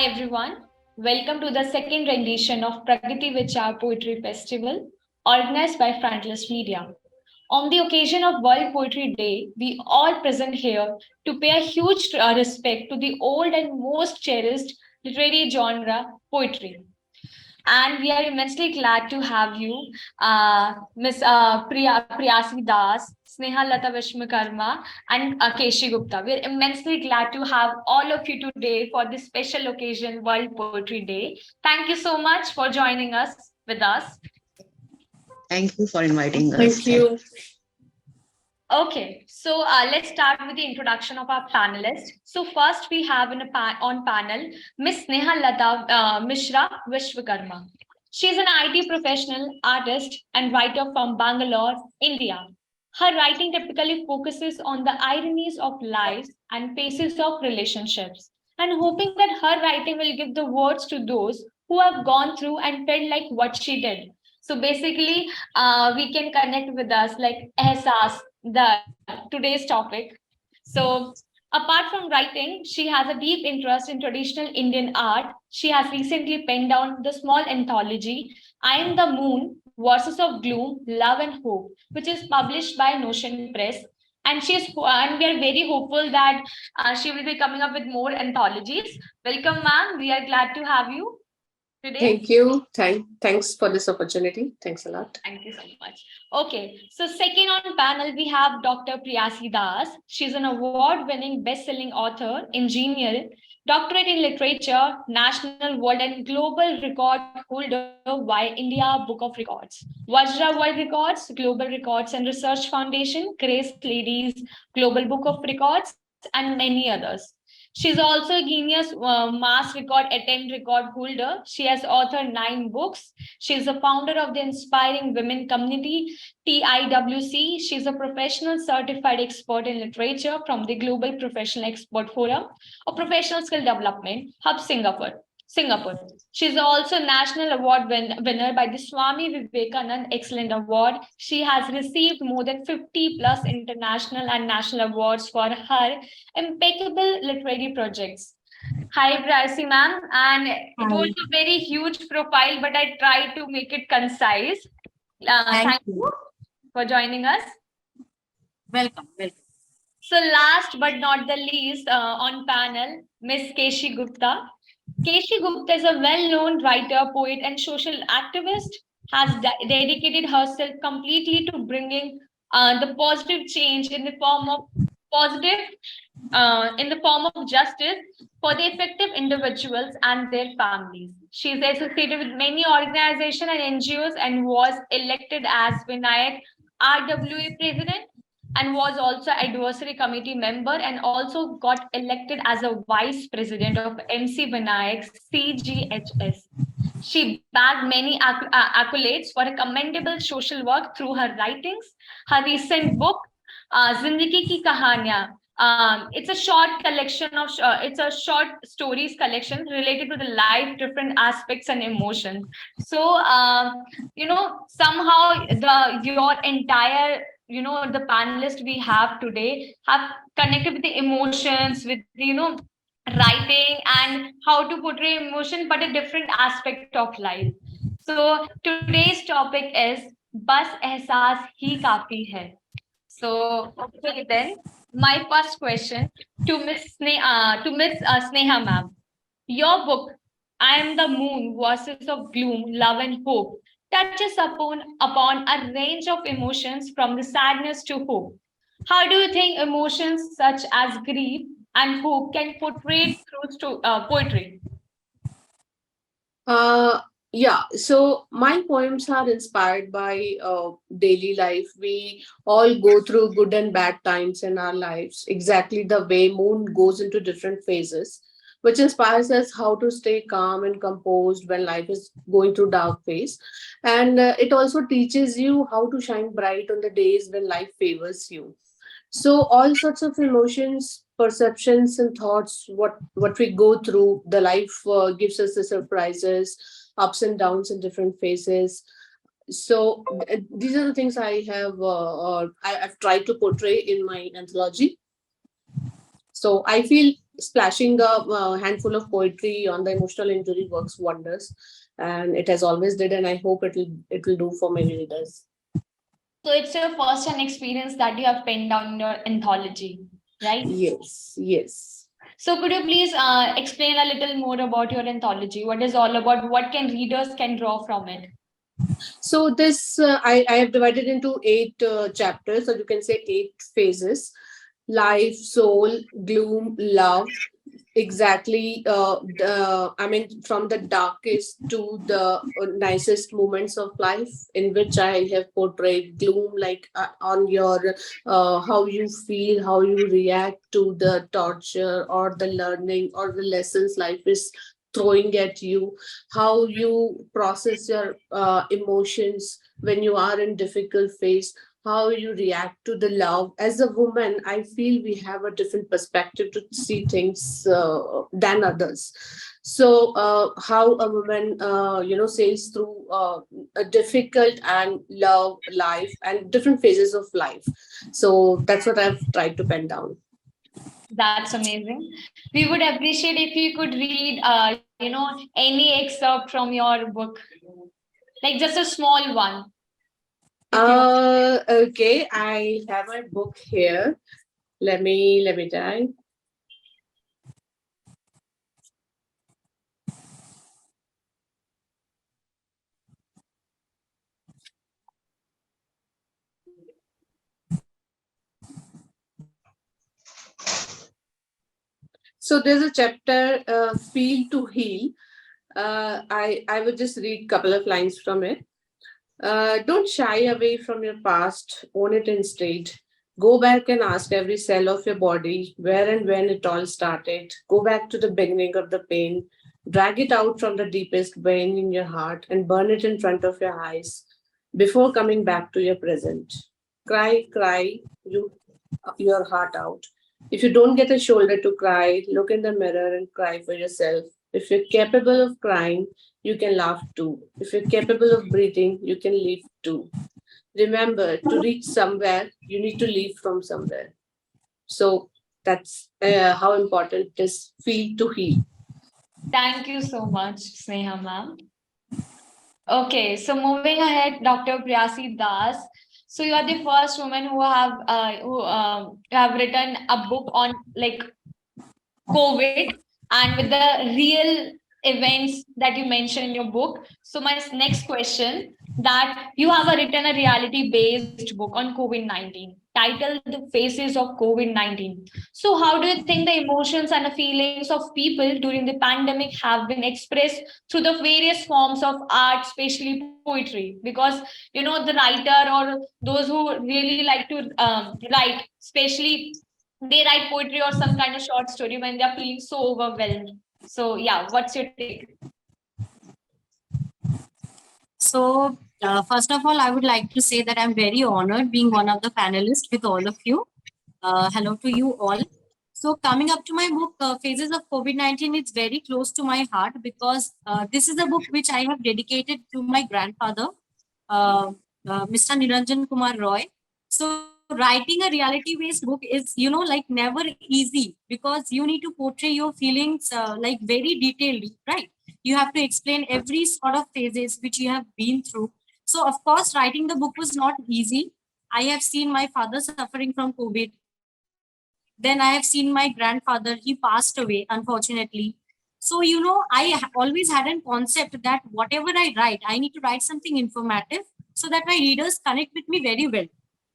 everyone, welcome to the second rendition of PragatiE Vichaar Poetry Festival, organized by Frontlist Media. On the occasion of World Poetry Day, we all present here to pay a huge respect to the old and most cherished literary genre, poetry. And we are immensely glad to have you, Miss Priyasi Das, Sneha Lata Mishra and Keshi Gupta. We are immensely glad to have all of you today for this special occasion, World Poetry Day. Thank you so much for joining us with us. Thank you for inviting us. Thank you. Okay, so let's start with the introduction of our panelists. So first we have on panel Miss Sneha Lata Mishra Vishwakarma. She's an IT professional, artist, and writer from Bangalore, India. Her writing typically focuses on the ironies of life and phases of relationships, and hoping that her writing will give the words to those who have gone through and felt like what she did. So basically, we can connect with us like Ehsaas, the today's topic. So apart from writing, she has a deep interest in traditional Indian art. She has recently penned down the small anthology I Am the Moon, Verses of Gloom, Love and Hope, which is published by Notion Press. And we are very hopeful that she will be coming up with more anthologies. Welcome, ma'am. We are glad to have you today. Thank you. Thanks for this opportunity. Thanks a lot. Thank you so much. Okay, so second on panel, we have Dr. Priyasi Das. She's an award-winning best-selling author, engineer, doctorate in literature, national, world, and global record holder via India Book of Records, Vajra World Records, Global Records and Research Foundation, Grace Ladies, Global Book of Records, and many others. She's also a Guinness Mass Record Attempt Record holder. She has authored 9 books. She's the founder of the Inspiring Women Community, TIWC. She's a professional certified expert in literature from the Global Professional Expert Forum of Professional Skill Development, Hub Singapore. She's also National Award winner by the Swami Vivekanand Excellent Award. She has received more than 50 plus international and national awards for her impeccable literary projects. Hi, Priyasi ma'am. And it was a very huge profile, but I tried to make it concise. Thank you for joining us. Welcome. So last but not the least on panel, Miss Keshi Gupta. Keshi Gupta is a well-known writer, poet, and social activist. Has dedicated herself completely to bringing the positive change in the form of positive in the form of justice for the effective individuals and their families. She is associated with many organizations and NGOs and was elected as Vinayak RWA president and was also advisory committee member and also got elected as a vice president of MC Vinayak's CGHS. She bagged many accolades for a commendable social work through her writings. Her recent book, Zindagi Ki Kahaniyan, it's a short collection of it's a short stories collection related to the life, different aspects and emotions. So somehow your entire the panelist we have today have connected with the emotions, with writing and how to portray emotion, but a different aspect of life. So today's topic is Bas Ehsaas Hi Kaafi Hai. So okay then, my first question to Miss Sneha ma'am. Your book, I Am the Moon, Voices of Gloom, Love and Hope, touches upon a range of emotions from the sadness to hope. How do you think emotions such as grief and hope can portray through poetry? Yeah, so my poems are inspired by daily life. We all go through good and bad times in our lives, exactly the way moon goes into different phases, which inspires us how to stay calm and composed when life is going through dark phase. And it also teaches you how to shine bright on the days when life favors you. So all sorts of emotions, perceptions and thoughts, what we go through, the life gives us the surprises, ups and downs in different phases. So these are the things I've tried to portray in my anthology. So I feel splashing a handful of poetry on the emotional injury works wonders, and it has always did, and I hope it will do for many readers. So it's your first hand experience that you have penned down in your anthology, right? Yes, yes. So could you please explain a little more about your anthology? What is all about? What can readers can draw from it? So this I have divided into eight chapters, or you can say eight phases: life, soul, gloom, love. Exactly. I mean, from the darkest to the nicest moments of life, in which I have portrayed gloom, like on your how you feel, how you react to the torture or the learning or the lessons life is throwing at you, how you process your emotions when you are in difficult phase, how you react to the love. As a woman, I feel we have a different perspective to see things than others. So how a woman sails through a difficult and love life and different phases of life. So that's what I've tried to pen down. That's amazing. We would appreciate if you could read, any excerpt from your book, like just a small one, if you. Okay, I have my book here. Let me try. So there's a chapter, Feel to Heal. I would just read a couple of lines from it. Don't shy away from your past, own it instead. Go back and ask every cell of your body where and when it all started. Go back to the beginning of the pain. Drag it out from the deepest vein in your heart and burn it in front of your eyes before coming back to your present. Cry, cry your heart out. If you don't get a shoulder to cry, look in the mirror and cry for yourself. If you're capable of crying, you can laugh too. If you're capable of breathing, you can live too. Remember, to reach somewhere, you need to leave from somewhere. So that's how important it is. Feel to heal. Thank you so much, Sneha ma'am. Okay, so moving ahead, Dr. Priyasi Das. So you are the first woman who have written a book on like COVID and with the real events that you mentioned in your book. So my next question, that you have written a reality based book on COVID-19 titled The Faces of COVID-19. So how do you think the emotions and the feelings of people during the pandemic have been expressed through the various forms of art, especially poetry? Because the writer or those who really like to write, especially they write poetry or some kind of short story when they're feeling so overwhelmed. So yeah, what's your take? So, first of all, I would like to say that I'm very honored being one of the panelists with all of you. Hello to you all. So, coming up to my book, Phases of COVID-19, it's very close to my heart because this is a book which I have dedicated to my grandfather, uh, Mr. Niranjan Kumar Roy. So, writing a reality-based book is, like never easy because you need to portray your feelings like very detailed, right? You have to explain every sort of phases which you have been through. So, of course, writing the book was not easy. I have seen my father suffering from COVID. Then I have seen my grandfather, he passed away, unfortunately. So, always had a concept that whatever I write, I need to write something informative so that my readers connect with me very well.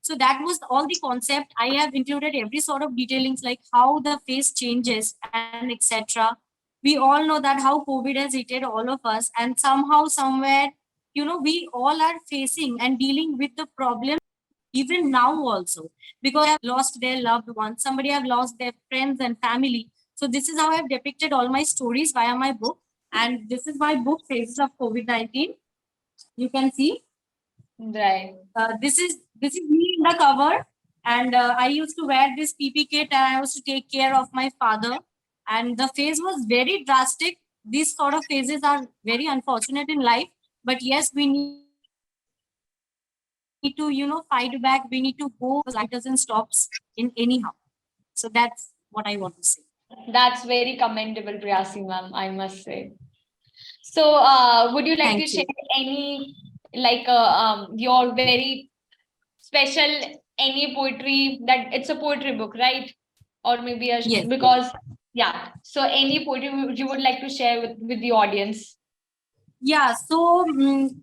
So that was all the concept. I have included every sort of detailings like how the face changes and etc. We all know that how COVID has hit all of us, and somehow, somewhere, we all are facing and dealing with the problem even now also, because have lost their loved ones, somebody have lost their friends and family. So this is how I've depicted all my stories via my book, and this is my book, Phases of COVID-19. You can see Right. this is me in the cover, and I used to wear this PP kit, and I used to take care of my father. And the phase was very drastic. These sort of phases are very unfortunate in life, but yes, we need to fight back. We need to go because life doesn't stops in anyhow. So that's what I want to say. That's very commendable, Priyasi ma'am, I must say. So, would you like to Thank share you. any, like, your very special, any poetry that it's a poetry book, right? Or maybe Yes, yes. because, yeah. So, any poetry you would like to share with the audience? Yeah, so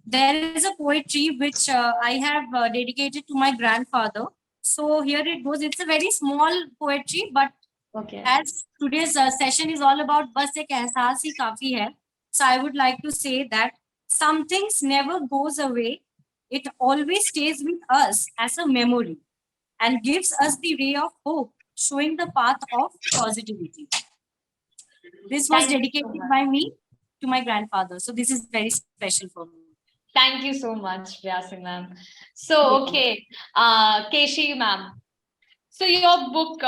there is a poetry which I have dedicated to my grandfather. So here it goes. It's a very small poetry, but Okay. as today's session is all about बस एक एहसास ही काफी है. So I would like to say that some things never goes away. It always stays with us as a memory and gives us the ray of hope, showing the path of positivity. This was Thank you so dedicated much. by me to my grandfather. So this is very special for me. Thank you so much, Priyasi ma'am. So, You're welcome. okay, Keshi ma'am. So, your book,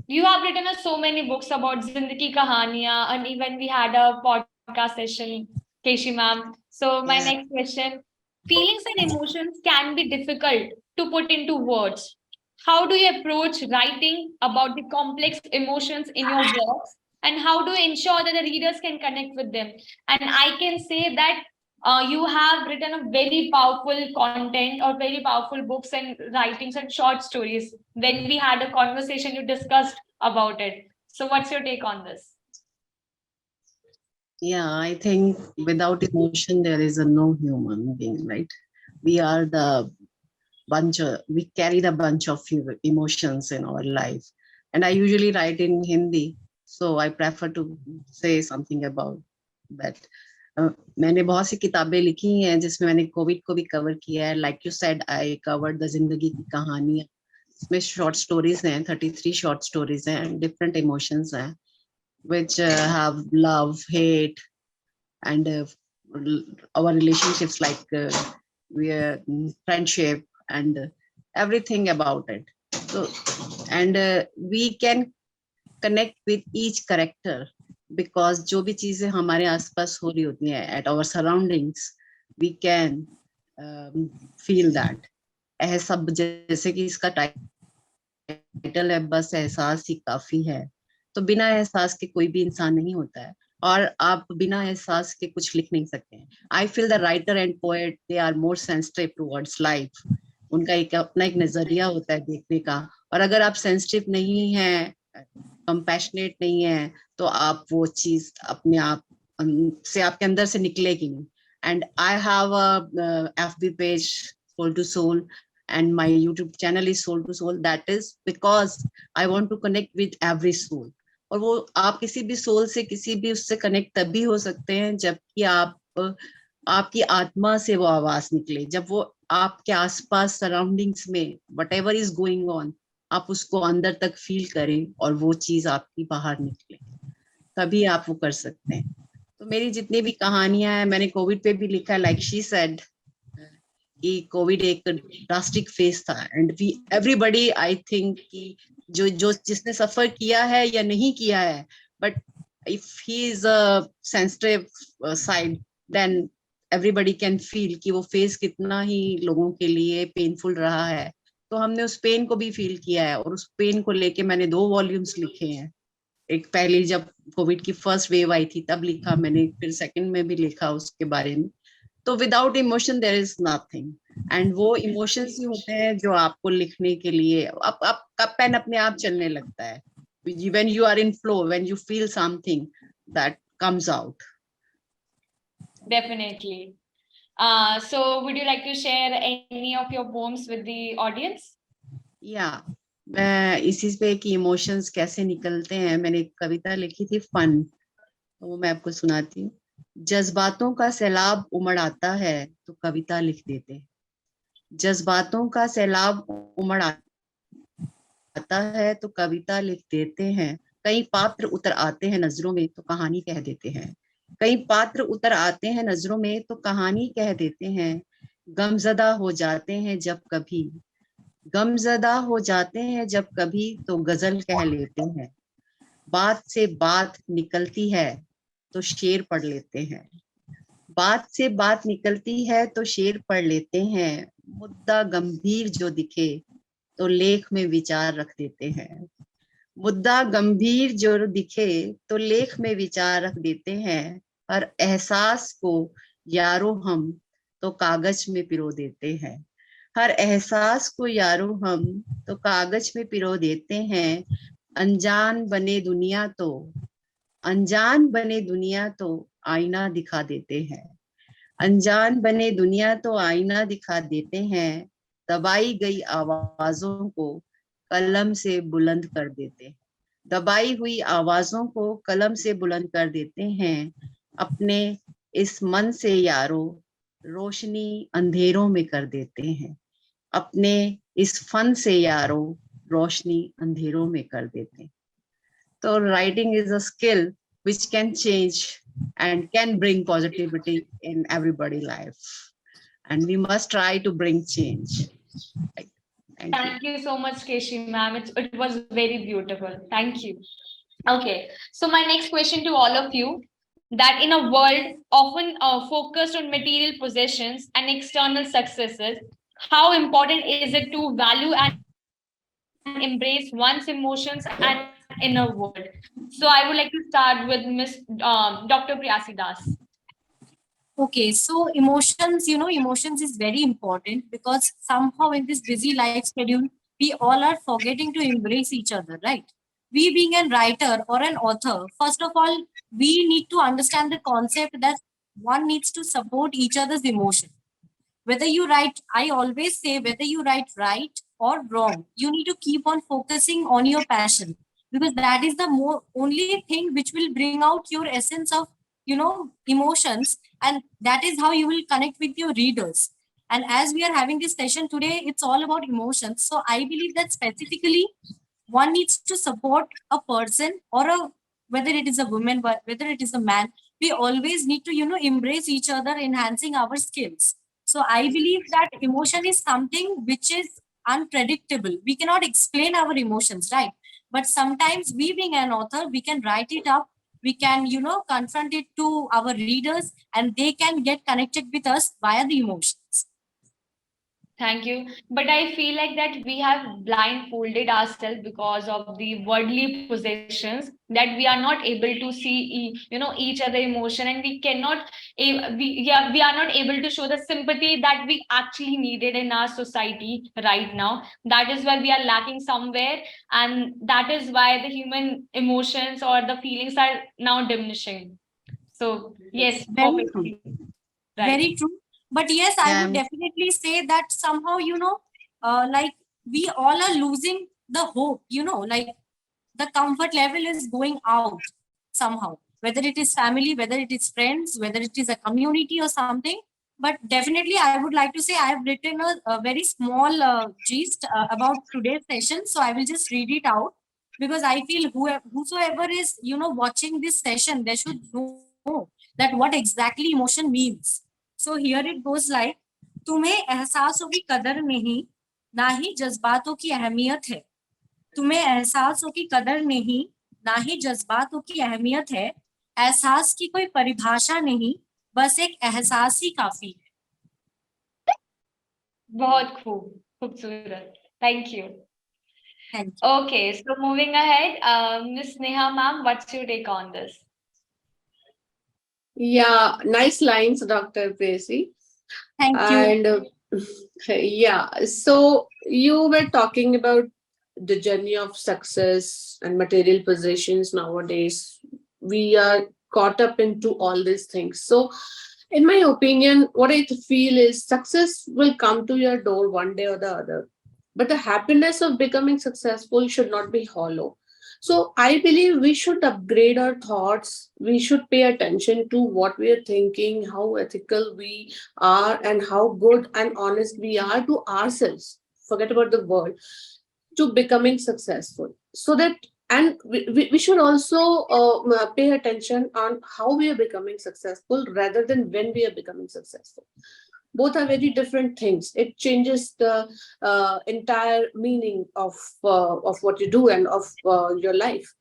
you have written so many books about Zindagi Kahaniyan, and even we had a podcast session, Keshi ma'am. So, my Yeah, next question, feelings and emotions can be difficult to put into words. How do you approach writing about the complex emotions in your works, and how do you ensure that the readers can connect with them? And I can say that you have written a very powerful content or very powerful books and writings and short stories. When we had a conversation, you discussed about it. So, what's your take on this? yeah, I think without emotion, there is a no human being, right? We are the we carry the bunch of emotions in our life. And I usually write in Hindi, so I prefer to say something about that. मैंने बहुत सी किताबें लिखी हैं जिसमें मैंने Covid को भी cover किया है. Like you said, I covered the जिंदगी की कहानियां. इसमें शॉर्ट स्टोरीज हैं, 33 शॉर्ट स्टोरीज हैं, डिफरेंट इमोशंस हैं, which have love, hate, and our relationships, like we friendship, and everything about it. So, and we can connect with each character, because जो भी चीजें हमारे आसपास हो रही होती हैं at our surroundings, we can feel that. सब जैसे कि इसका टाइटल है बस एहसास ही काफी है, तो बिना एहसास के कोई भी इंसान नहीं होता है, और आप बिना एहसास के कुछ लिख नहीं सकते हैं. I feel the writer and poet, they are more sensitive towards life. उनका एक अपना एक नजरिया होता है देखने का, और अगर आप सेंसिटिव नहीं है, कंपैशनेट नहीं है, तो आप वो चीज अपने आप से आपके अंदर से निकलेगी नहीं. And I have a FB page, soul to soul, and my YouTube channel is Soul to Soul. That is because I want to connect with every soul. और वो आप किसी भी सोल से, किसी भी उससे कनेक्ट तभी हो सकते हैं जबकि आप आपकी आत्मा से वो आवाज निकले, जब वो आपके आसपास सराउंडिंग्स में what ever is going on, आप उसको अंदर तक फील करें और वो चीज आपकी बाहर निकले, तभी आप वो कर सकते हैं. तो मेरी जितनी भी कहानियां हैं, मैंने कोविड पे भी लिखा है. लाइक शी सेड कि कोविड एक ड्रास्टिक फेज था, and we everybody, I think कि जो जो जिसने सफर किया है या नहीं किया है, but if he is a sensitive side, then everybody can feel कि वो फेज कितना ही लोगों के लिए पेनफुल रहा है. तो हमने उस पेन को भी फील किया है, और उस पेन को लेके मैंने 2 वॉल्यूम्स लिखे हैं. एक पहली जब कोविड की फर्स्ट वेव आई थी तब लिखा मैंने, फिर सेकंड में भी लिखा उसके बारे में. तो without emotion there is nothing. And वो इमोशंस ही होते हैं जो आपको लिखने के लिए, आपका पेन अपने आप चलने लगता है. When you are in flow, when you feel something, that comes out. Definitely. So, would you like to share any of your poems with the audience? या मैं इसी पे कि इमोशंस कैसे निकलते हैं, मैंने एक कविता लिखी थी फन, तो वो मैं आपको सुनाती हूँ. जज्बातों का सैलाब उमड़ आता है तो कविता लिख देते हैं. जज्बातों का सैलाब उमड़ आता है तो कविता लिख देते हैं. कई पात्र उतर आते हैं नजरों में तो कहानी कह देते हैं. कई पात्र उतर आते हैं नजरों में तो कहानी कह देते हैं. गमजदा हो जाते हैं जब कभी, गमजदा हो जाते हैं जब कभी तो गजल कह लेते हैं. बात से बात निकलती है तो शेर पढ़ लेते हैं. बात से बात निकलती है तो शेर पढ़ लेते हैं. मुद्दा गंभीर जो दिखे तो लेख में विचार रख देते हैं. मुद्दा गंभीर जो दिखे तो लेख में विचार रख देते हैं, हर एहसास को यारो हम तो कागज में पिरो देते हैं, हर एहसास को यारो हम तो कागज में पिरो देते हैं। अनजान बने दुनिया तो अनजान बने दुनिया तो आईना दिखा देते हैं, अनजान बने दुनिया तो आईना दिखा देते हैं। दबाई गई आवाजों को कलम से बुलंद कर देते हैं, दबाई हुई आवाजों को कलम से बुलंद कर देते हैं। अपने इस मन से यारो रोशनी अंधेरों में कर देते हैं, अपने इस फन से यारो रोशनी अंधेरों में कर देते हैं। तो writing is a skill which can change and can bring positivity in everybody's life, and we must try to bring change. Right. Thank you so much, Keshi ma'am. It was very beautiful. Thank you. Okay, so my next question to all of you, that in a world often focused on material possessions and external successes, how important is it to value and embrace one's emotions and inner world? So I would like to start with Miss Dr. Priyasi Das. Okay, so emotions, emotions is very important because somehow in this busy life schedule, we all are forgetting to embrace each other, right? We being a writer or an author, first of all, we need to understand the concept that one needs to support each other's emotion. Whether you write, I always say, whether you write right or wrong, you need to keep on focusing on your passion, because that is the only thing which will bring out your essence of emotions, and that is how you will connect with your readers. And as we are having this session today, it's all about emotions. So I believe that specifically one needs to support a person or a, whether it is a woman, whether it is a man, we always need to embrace each other, enhancing our skills. So I believe that emotion is something which is unpredictable. We cannot explain our emotions, right? But sometimes we being an author, we can write it up, we can confront it to our readers, and they can get connected with us via the emotions. Thank you. But I feel like that we have blindfolded ourselves because of the worldly possessions, that we are not able to see, each other emotion, and we cannot, we are not able to show the sympathy that we actually needed in our society right now. That is where we are lacking somewhere, and that is why the human emotions or the feelings are now diminishing. So yes, Very true. perfectly right. Very true. But yes, I Yeah. would definitely say that somehow, like we all are losing the hope, like the comfort level is going out somehow, whether it is family, whether it is friends, whether it is a community or something. But definitely, I would like to say I have written a very small gist about today's session. So I will just read it out, because I feel whosoever is, watching this session, they should know that what exactly emotion means. So here it goes like, तुम्हें एहसासों की कदर नहीं, ना ही जज्बातों की अहमियत है। तुम्हें एहसासों की कदर नहीं, ना ही जज्बातों की अहमियत है। एहसास की कोई परिभाषा नहीं, बस एक एहसास ही काफी है। बहुत खूबसूरत. Thank you. Thank you. Okay, so moving ahead, Miss Sneha ma'am, what's your take on this? Yeah, nice lines, Dr. Priyasi. Thank you. And yeah, so you were talking about the journey of success and material possessions nowadays. We are caught up into all these things. So, in my opinion, what I feel is success will come to your door one day or the other. But the happiness of becoming successful should not be hollow. So I believe we should upgrade our thoughts. We should pay attention to what we are thinking, how ethical we are, and how good and honest we are to ourselves. Forget about the world, to becoming successful. So that, and we should also pay attention on how we are becoming successful rather than when we are becoming successful. Both are very different things. It changes the entire meaning of what you do and of your life.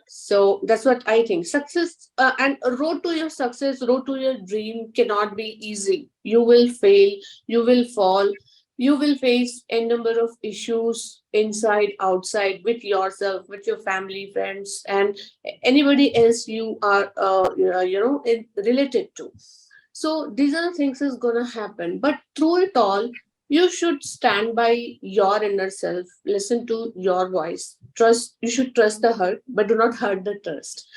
So that's what I think. Success and a road to your success, road to your dream cannot be easy. You will fail, you will fall, You will face a number of issues inside, outside, with yourself, with your family, friends, and anybody else you are, related to. So these are the things is gonna happen. But through it all, you should stand by your inner self, listen to your voice, trust. You should trust the hurt, but do not hurt the trust.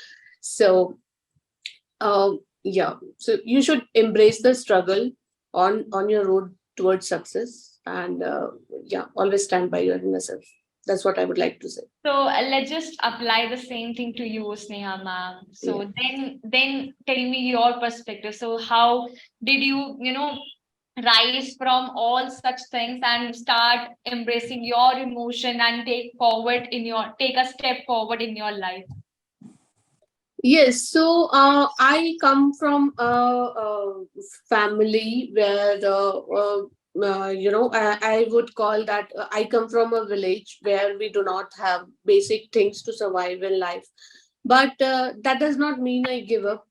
So yeah, so you should embrace the struggle on your road towards success, and yeah, always stand by your inner self. That's what I would like to say. So let's just apply the same thing to you, Sneha ma'am. So Yeah. then tell me your perspective. So how did you, rise from all such things and start embracing your emotion and take a step forward in your life? Yes, so I come from a family where I would call that I come from a village where we do not have basic things to survive in life. But that does not mean I give up.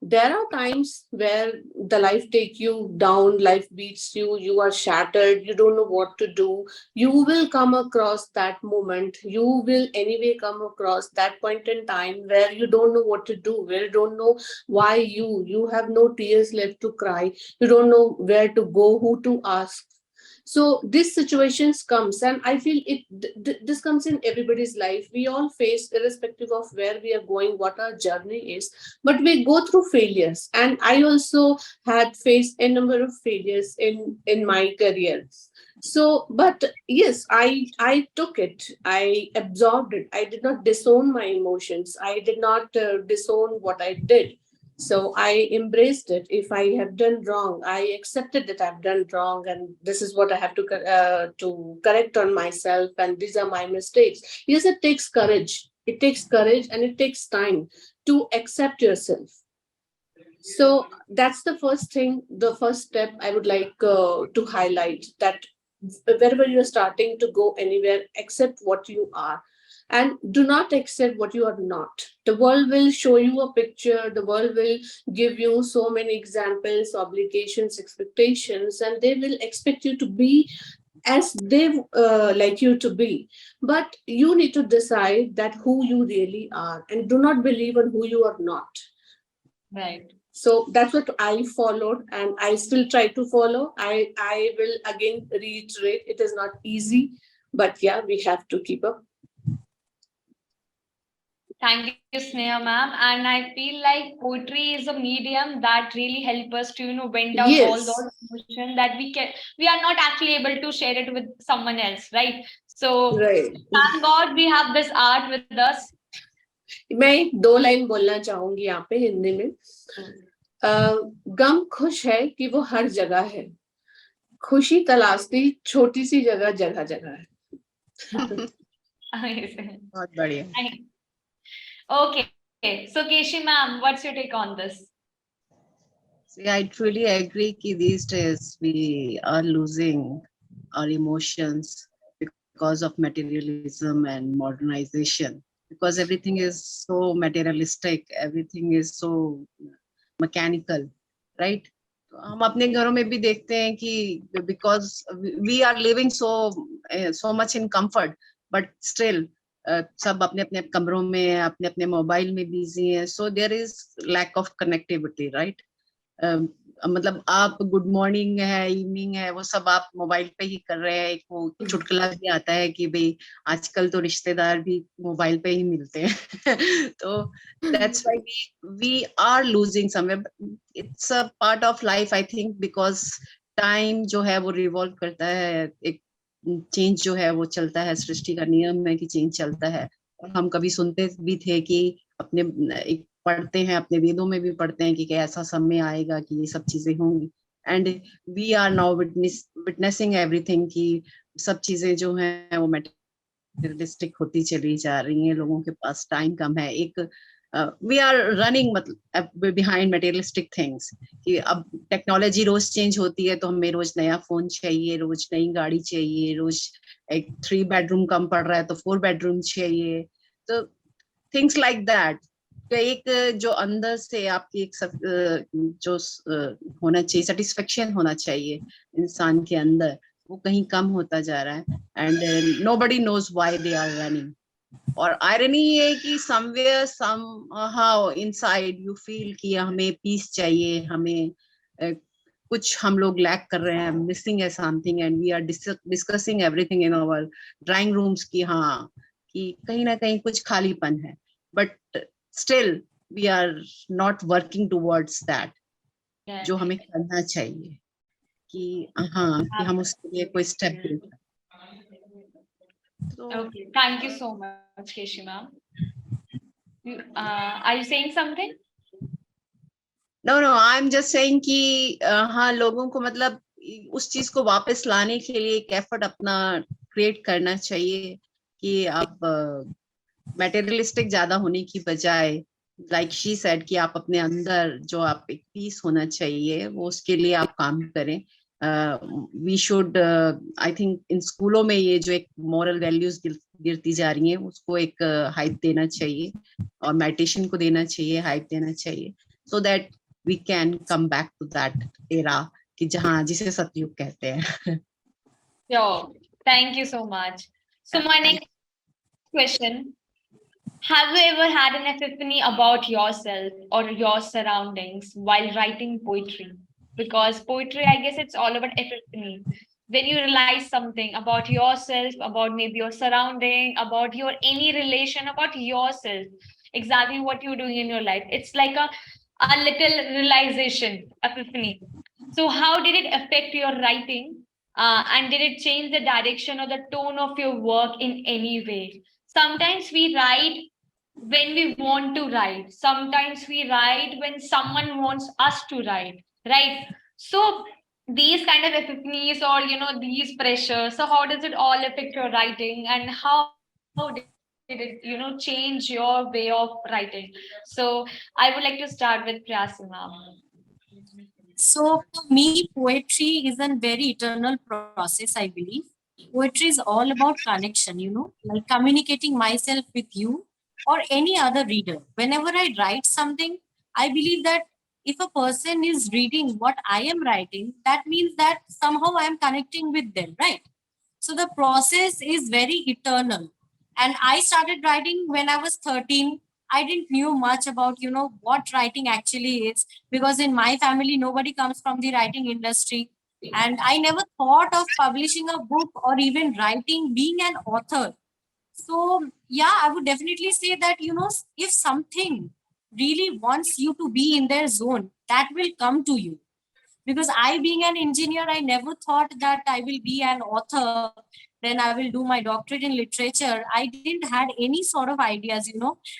There are times where the life take you down, life beats you, you are shattered, you don't know what to do. You will come across that moment, you will anyway come across that point in time where you don't know what to do, where you don't know why you have no tears left to cry, you don't know where to go, who to ask. So these situations comes, and I feel this comes in everybody's life. We all face, irrespective of where we are going, what our journey is, but we go through failures. And I also had faced a number of failures in my career. So but yes, I took it, I absorbed it, I did not disown my emotions, I did not disown what I did. So I embraced it. If I have done wrong, I accepted that I've done wrong, and this is what I have to correct on myself, and these are my mistakes. Yes, it takes courage, it takes courage, and it takes time to accept yourself. So that's the first thing, the first step I would like to highlight, that wherever you're starting to go anywhere, accept what you are and do not accept what you are not. The world will show you a picture, the world will give you so many examples, obligations, expectations, and they will expect you to be as they like you to be. But you need to decide that who you really are, and do not believe on who you are not. Right. So that's what I followed, and I still try to follow. I will again reiterate, it is not easy, but yeah, we have to keep up. Thank you, Sneha ma'am. And I feel like poetry is a medium that really help us to, vent out all Yes, those emotions that we are not actually able to share it with someone else, right? So right. thank God we have this art with us. मैं एक दो line बोलना चाहूंगी यहाँ पे हिंदी में. गम खुश है कि वो हर जगह है, खुशी तलाशती छोटी सी जगह जगह जगह है. Amazing. बहुत बढ़िया. Okay, so Keshi ma'am, what's your take on this? See, I truly agree that these days we are losing our emotions because of materialism and modernization. Because everything is so materialistic, everything is so mechanical, right? हम अपने घरों में भी देखते हैं कि because we are living so much in comfort, but still सब अपने अपने कमरों में अपने अपने मोबाइल में बिजी हैं, so there is lack of connectivity, right? मतलब आप गुड मॉर्निंग है, इवनिंग है, वो सब आप मोबाइल पे ही कर रहे हैं. एक वो चुटकुला भी आता है कि भाई आजकल तो रिश्तेदार भी मोबाइल पे ही मिलते हैं. तो that's why we are losing somewhere. It's a part of life, I think, because time जो है वो रिवॉल्व करता है, एक चेंज जो है वो चलता है, सृष्टि का नियम है कि चेंज चलता है. और हम कभी सुनते भी थे कि अपने एक पढ़ते हैं, अपने वेदों में भी पढ़ते हैं कि ऐसा समय आएगा कि ये सब चीजें होंगी. And we are now witnessing everything कि सब चीजें जो हैं वो मटेरियलिस्टिक होती चली जा रही हैं. लोगों के पास टाइम कम है. एक वी आर रनिंग मतलब बिहाइंड मटेरियलिस्टिक थिंग्स कि अब टेक्नोलॉजी रोज चेंज होती है, तो हमें रोज नया फोन चाहिए, रोज नई गाड़ी चाहिए, रोज एक 3 बेडरूम कम पड़ रहा है तो 4 बेडरूम चाहिए. तो थिंग्स लाइक दैट. एक जो अंदर से आपकी एक जो होना चाहिए, सेटिस्फेक्शन होना चाहिए इंसान के अंदर, वो कहीं कम होता जा रहा है, and nobody knows why they are running. और आयरनी ये है कि somewhere somehow inside you feel कि हमें पीस चाहिए, हमें कुछ हम लोग लैक कर रहे हैं, मिसिंग है something, and we are discussing everything in our drawing rooms की हाँ कि कहीं ना कहीं कुछ खालीपन है, but still we are not working towards that जो हमें करना चाहिए कि हाँ कि हम उसके लिए कोई स्टेप ले। Okay, thank you so much, Keshi ma'am. Are you saying something? No I am just saying कि हाँ लोगों को मतलब उस चीज को वापस लाने के लिए एक एफर्ट अपना क्रिएट करना चाहिए कि आप मटेरियलिस्टिक ज्यादा होने की बजाय लाइक शी सेड कि आप अपने अंदर जो आप एक पीस होना चाहिए वो उसके लिए आप काम करें। वी शुड आई थिंक इन स्कूलों में ये जो एक मॉरल वैल्यूज गिरती जा रही हैं उसको एक हाइप देना चाहिए और मेडिटेशन को देना चाहिए, हाइप देना चाहिए, so that we can come back to that era कि जहाँ जिसे सतयुग कहते हैं। Sure. Thank you so much. So my next question, have you ever had an epiphany about yourself or your surroundings while writing poetry? Because poetry, I guess it's all about epiphany. When you realize something about yourself, about maybe your surrounding, about your any relation, about yourself, exactly what you're doing in your life. It's like a little realization, epiphany. So how did it affect your writing? And did it change the direction or the tone of your work in any way? Sometimes we write when we want to write. Sometimes we write when someone wants us to write, right? So these kind of epiphanies or these pressures. So how does it all affect your writing, and how did it change your way of writing? So I would like to start with Priyasi ma'am. So for me, poetry is a very eternal process, I believe. Poetry is all about connection, like communicating myself with you or any other reader. Whenever I write something, I believe that if a person is reading what I am writing, that means that somehow I am connecting with them, right? So the process is very eternal. And I started writing when I was 13. I didn't knew much about, what writing actually is, because in my family, nobody comes from the writing industry. And I never thought of publishing a book or even writing, being an author. So yeah, I would definitely say that, if something really wants you to be in their zone, that will come to you. Because I, being an engineer, I never thought that I will be an author, then I will do my doctorate in literature. I didn't had any sort of ideas,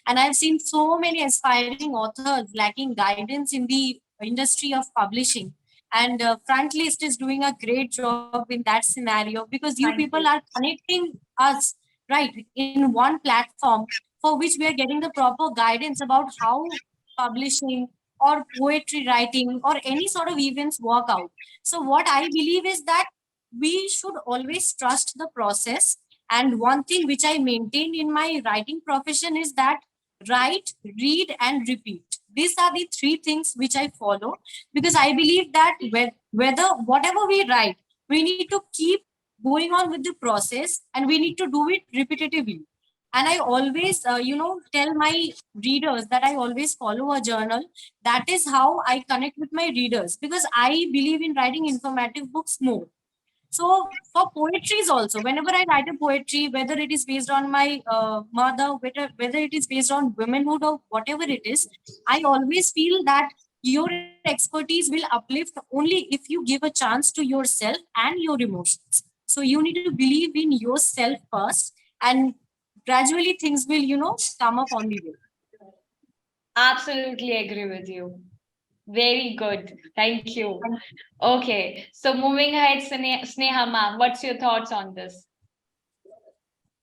and I've seen so many aspiring authors lacking guidance in the industry of publishing. And Frontlist is doing a great job in that scenario, because you people are connecting us right in one platform, for which we are getting the proper guidance about how publishing or poetry writing or any sort of events work out. So what I believe is that we should always trust the process. And one thing which I maintain in my writing profession is that write, read, and repeat. These are the three things which I follow, because I believe that whether whatever we write, we need to keep going on with the process, and we need to do it repetitively. And I always, tell my readers that I always follow a journal. That is how I connect with my readers, because I believe in writing informative books more. So for poetries also, whenever I write a poetry, whether it is based on my mother, whether it is based on womanhood or whatever it is, I always feel that your expertise will uplift only if you give a chance to yourself and your emotions. So you need to believe in yourself first, and gradually things will, come up on the way. Absolutely agree with you. Very good. Thank you. Okay. So moving ahead, Sneha ma'am, what's your thoughts on this?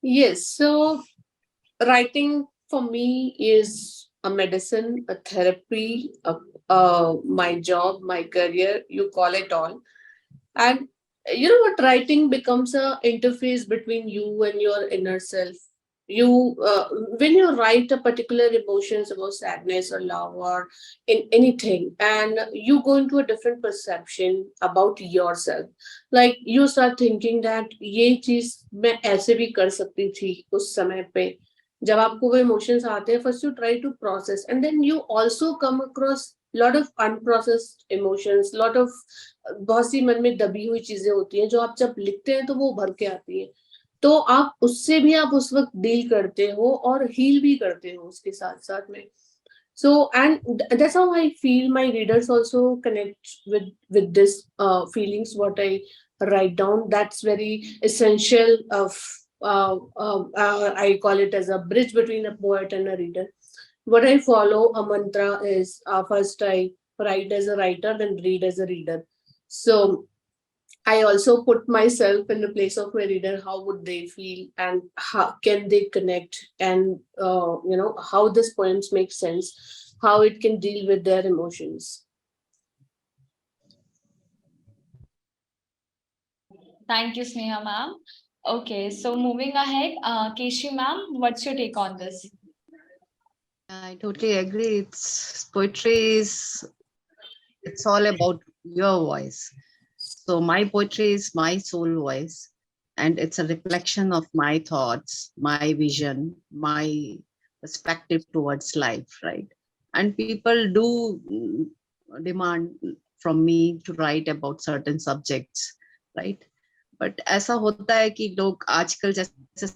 Yes, so writing for me is a medicine, a therapy, my job, my career, you call it all. And you know what? Writing becomes a interface between you and your inner self. You when you write a particular emotions about sadness or love or in anything, and you go into a different perception about yourself, like you start thinking that ये चीज मैं ऐसे भी कर सकती थी उस समय पे. जब आपको वो इमोशंस आते हैं, first you try to process, and then you also come across lot of unprocessed emotions, lot of बहुत सी मन में दबी हुई चीजें होती हैं जो आप जब लिखते हैं तो वो भर के आती हैं. तो आप उससे भी आप उस वक्त डील करते हो और हील भी करते हो उसके साथ साथ में. So, and that's how I feel my readers also connect with this feelings what I write down. That's very essential of I call it as a bridge between a poet and a reader. What I follow a mantra is first I write as a writer, then read as a reader. So I also put myself in the place of my reader. How would they feel, and how can they connect, and how this poems make sense, how it can deal with their emotions. Thank you, Sneha ma'am. Okay, so moving ahead, Keshi ma'am, what's your take on this? I totally agree. It's all about your voice. So my poetry is my soul voice, and it's a reflection of my thoughts, my vision, my perspective towards life, right? And people do demand from me to write about certain subjects, right? But ऐसा होता है कि लोग आजकल जैसे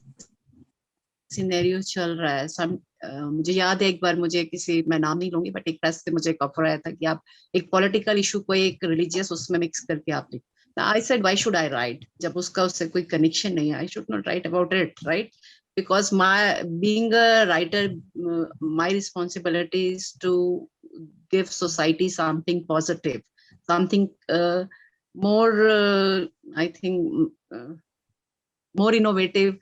scenario चल रहा है, मुझे याद है एक बार मुझे किसी, मैं नाम नहीं लूंगी, बट एक प्रेस से मुझे एक ऑफर आया था कि आप एक पॉलिटिकल इशू को एक रिलीजियस उसमें मिक्स करके आप लिख. I said why should I right, जब उसका उससे कोई कनेक्शन नहीं है. I should not right about it, right? Because being a writer, my responsibility is to give society something positive, something more, I think, more innovative,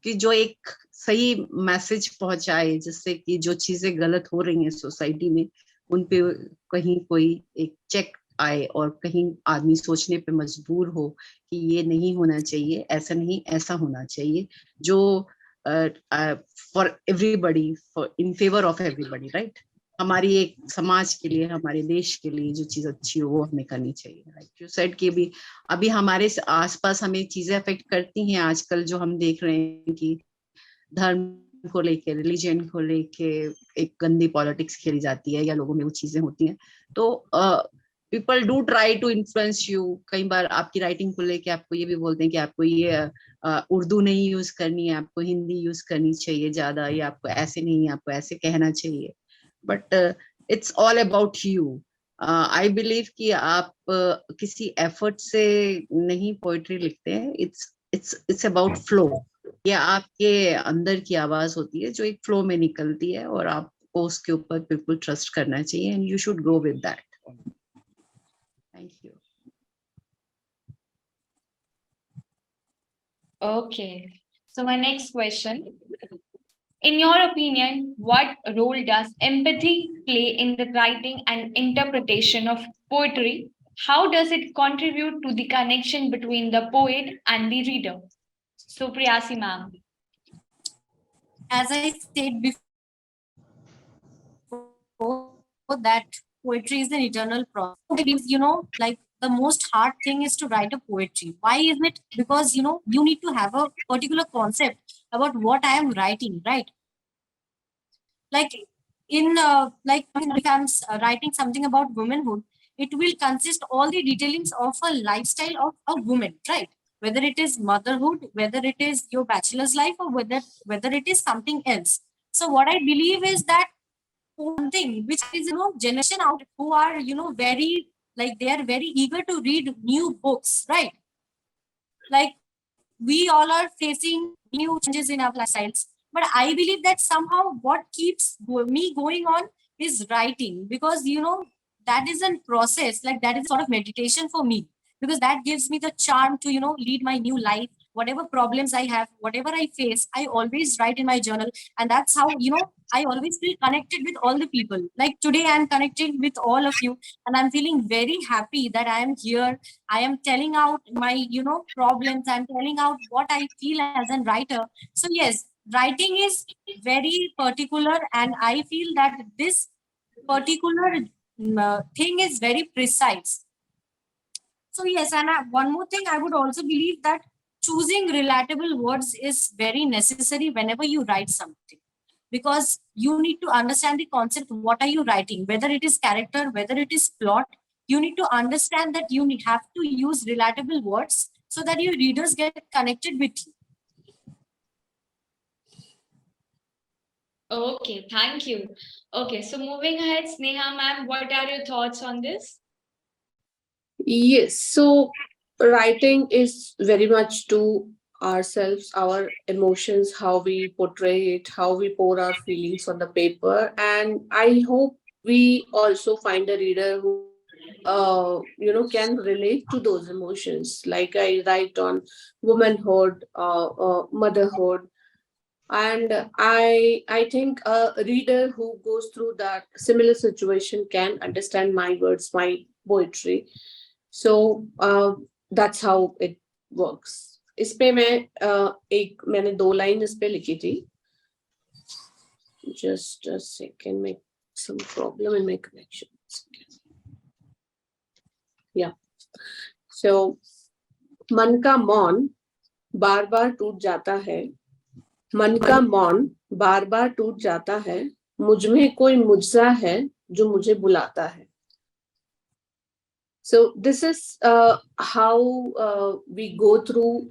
कि जो एक सही मैसेज पहुंचाए, जिससे कि जो चीजें गलत हो रही हैं सोसाइटी में उन पे कहीं कोई एक चेक आए और कहीं आदमी सोचने पे मजबूर हो कि ये नहीं होना चाहिए, ऐसा नहीं, ऐसा होना चाहिए, जो for everybody, for in favour of everybody, right? हमारी एक समाज के लिए, हमारे देश के लिए जो चीज अच्छी हो वो हमें करनी चाहिए. लाइक यू सेड कि भी अभी हमारे आसपास हमें चीजें अफेक्ट करती हैं आजकल, जो हम देख रहे हैं कि धर्म को लेके, रिलीजन को लेके एक गंदी पॉलिटिक्स खेली जाती है या लोगों में वो चीजें होती हैं. तो people do try to influence you. कई बार आपकी राइटिंग को लेके आपको ये भी बोलते हैं कि आपको ये उर्दू नहीं यूज करनी है, आपको हिंदी यूज करनी चाहिए ज्यादा, या आपको ऐसे नहीं, आपको ऐसे कहना चाहिए. But it's all about you. I believe कि आप किसी एफर्ट से नहीं पोएट्री लिखते हैं. It's about flow. ये आपके अंदर की आवाज होती है जो एक फ्लो में निकलती है, और आपको उसके ऊपर बिल्कुल ट्रस्ट करना चाहिए, and you should go with that. Thank you. Okay, so my next question. In your opinion, what role does empathy play in the writing and interpretation of poetry? How does it contribute to the connection between the poet and the reader? So, Priyasi ma'am. As I said before, that poetry is an eternal process. Like the most hard thing is to write a poetry. Why is it? Because you need to have a particular concept about what I am writing, right? Like like if I'm writing something about womanhood, it will consist all the detailings of a lifestyle of a woman, right? Whether it is motherhood, whether it is your bachelor's life, or whether it is something else. So what I believe is that something which is generation out who are very, like, they are very eager to read new books, right? Like we all are facing new changes in our lifestyles, but I believe that somehow what keeps me going on is writing, because that is a process, like that is a sort of meditation for me, because that gives me the charm to lead my new life. Whatever problems I have, whatever I face, I always write in my journal, and that's how I always feel connected with all the people. Like today I'm connecting with all of you, and I'm feeling very happy that I am here. I am telling out my problems. I'm telling out what I feel as a writer. So yes, writing is very particular, and I feel that this particular thing is very precise. So yes, and one more thing, I would also believe that choosing relatable words is very necessary whenever you write something, because you need to understand the concept. What are you writing? Whether it is character, whether it is plot, you need to understand that have to use relatable words so that your readers get connected with you. Okay, thank you. Okay, so moving ahead, Sneha ma'am, what are your thoughts on this? Yes, so writing is very much to ourselves, our emotions, how we portray it, how we pour our feelings on the paper. And I hope we also find a reader who, can relate to those emotions. Like I write on womanhood, motherhood, and I think a reader who goes through that similar situation can understand my words, my poetry. So that's how it works. इस पे मैंने 2 line इस पे लिखी थी. Just a second, make some problem in my connection. Yeah. So मन का मौन बार बार टूट जाता है, मन का मौन बार बार टूट जाता है, मुझ में कोई मुझसा है जो मुझे बुलाता है. So this is how we go through,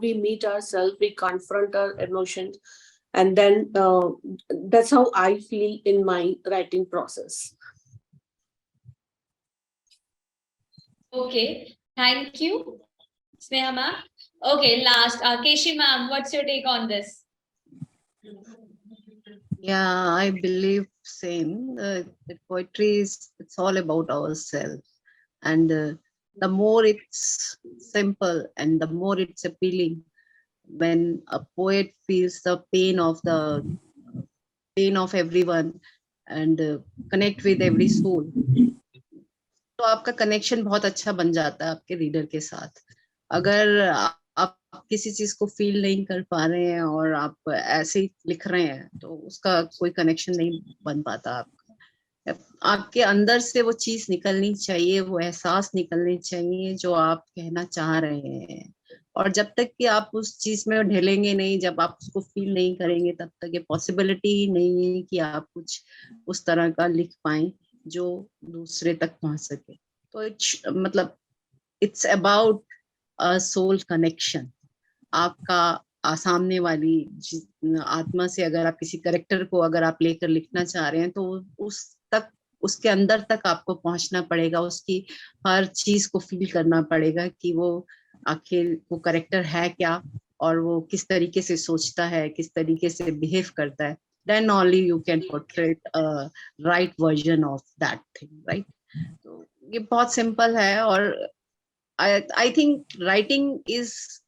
we meet ourselves, we confront our emotions, and then that's how I feel in my writing process. Okay, thank you, Sneha ma'am. Okay, last, Keshi ma'am, what's your take on this? Yeah, I believe same. That poetry it's all about ourselves, and the more it's simple and the more it's appealing, when a poet feels the pain of everyone and connect with every soul, तो आपका connection बहुत अच्छा बन जाता है आपके reader के साथ. अगर आप किसी चीज को फील नहीं कर पा रहे हैं और आप ऐसे ही लिख रहे हैं तो उसका कोई कनेक्शन नहीं बन पाता. आपके अंदर से वो चीज निकलनी चाहिए, वो एहसास निकलने चाहिए जो आप कहना चाह रहे हैं. और जब तक कि आप उस चीज में ढलेंगे नहीं, जब आप उसको फील नहीं करेंगे, तब तक ये पॉसिबिलिटी ही नहीं है कि आप कुछ उस तरह का लिख पाए जो दूसरे तक पहुंच सके. तो मतलब it's about a soul connection. आपका सामने वाली आत्मा से अगर आप किसी कैरेक्टर को अगर आप लेकर लिखना चाह रहे हैं तो उस तक, उसके अंदर तक आपको पहुंचना पड़ेगा, उसकी हर चीज को फील करना पड़ेगा कि वो आखिर वो कैरेक्टर है क्या और वो किस तरीके से सोचता है, किस तरीके से बिहेव करता है. then only you can portray a right version of that thing, right? तो ये बहुत सिंपल है. और I think writing is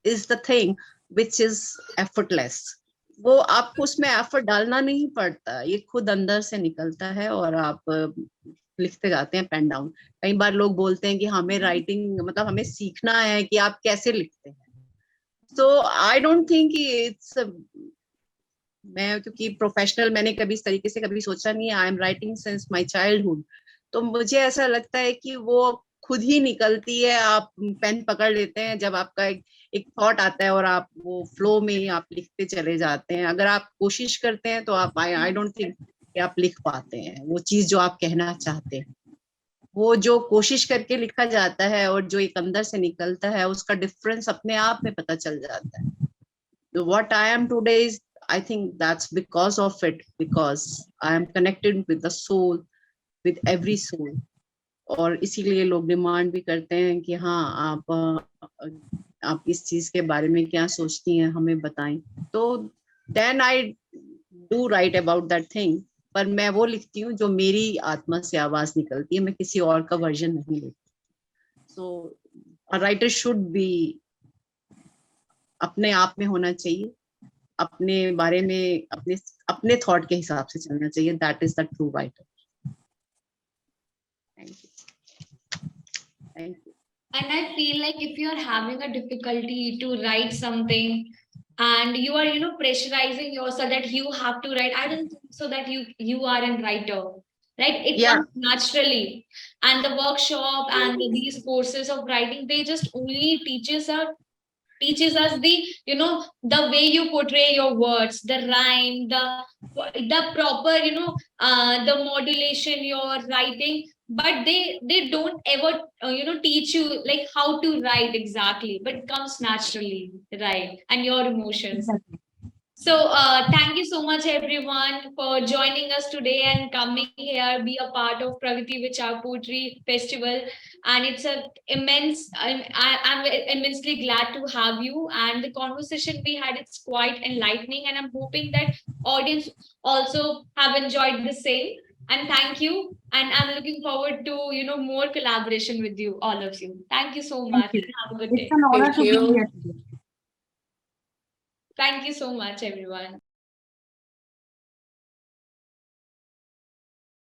the thing which is effortless. वो आपको उसमें एफर्ट डालना नहीं पड़ता, ये खुद अंदर से निकलता है और आप लिखते जाते हैं पेन डाउन. कई बार लोग बोलते हैं कि हमें राइटिंग मतलब हमें सीखना है कि आप कैसे लिखते हैं. तो आई डोंट थिंक इट्स, मैं क्योंकि प्रोफेशनल मैंने कभी इस तरीके से कभी सोचा नहीं है. I am writing since my childhood. तो मुझे ऐसा लगता है कि वो खुद ही निकलती है. आप पेन पकड़ लेते हैं जब आपका एक थॉट आता है और आप वो फ्लो में आप लिखते चले जाते हैं. अगर आप कोशिश करते हैं तो आप आई डोंट थिंक कि आप लिख पाते हैं वो चीज जो आप कहना चाहते हैं. वो जो कोशिश करके लिखा जाता है और जो एक अंदर से निकलता है उसका डिफरेंस अपने आप में पता चल जाता है. So what I am today is, I think that's because of it, because I am connected with the soul, with every soul. और इसीलिए लोग डिमांड भी करते हैं कि हाँ आप इस चीज के बारे में क्या सोचती हैं, हमें बताएं. तो then I do write about that thing. पर मैं वो लिखती हूँ जो मेरी आत्मा से आवाज निकलती है, मैं किसी और का वर्जन नहीं लिखती. So a writer should be अपने आप में होना चाहिए, अपने बारे में अपने थॉट के हिसाब से चलना चाहिए. That is the true writer. Thank you. Thank you. And I feel like if you're having a difficulty to write something and you are, pressurizing yourself that you have to write, I don't think so that you are a writer, right? It Yeah. comes naturally. And the workshop and these courses of writing, they just only teaches us the way you portray your words, the rhyme, the proper, the modulation you're writing. But they don't ever teach you like how to write exactly, but it comes naturally, right? And your emotions. Exactly. So, thank you so much, everyone, for joining us today and coming here, be a part of PragatiE Vichaar Poetry Festival. And it's a immense, I'm immensely glad to have you. And the conversation we had, it's quite enlightening. And I'm hoping that audience also have enjoyed the same. And thank you. And I'm looking forward to, more collaboration with you, all of you. Thank you so Thank much. you. Have a good It's day. an honor Thank to be you. here today. Thank you so much, everyone.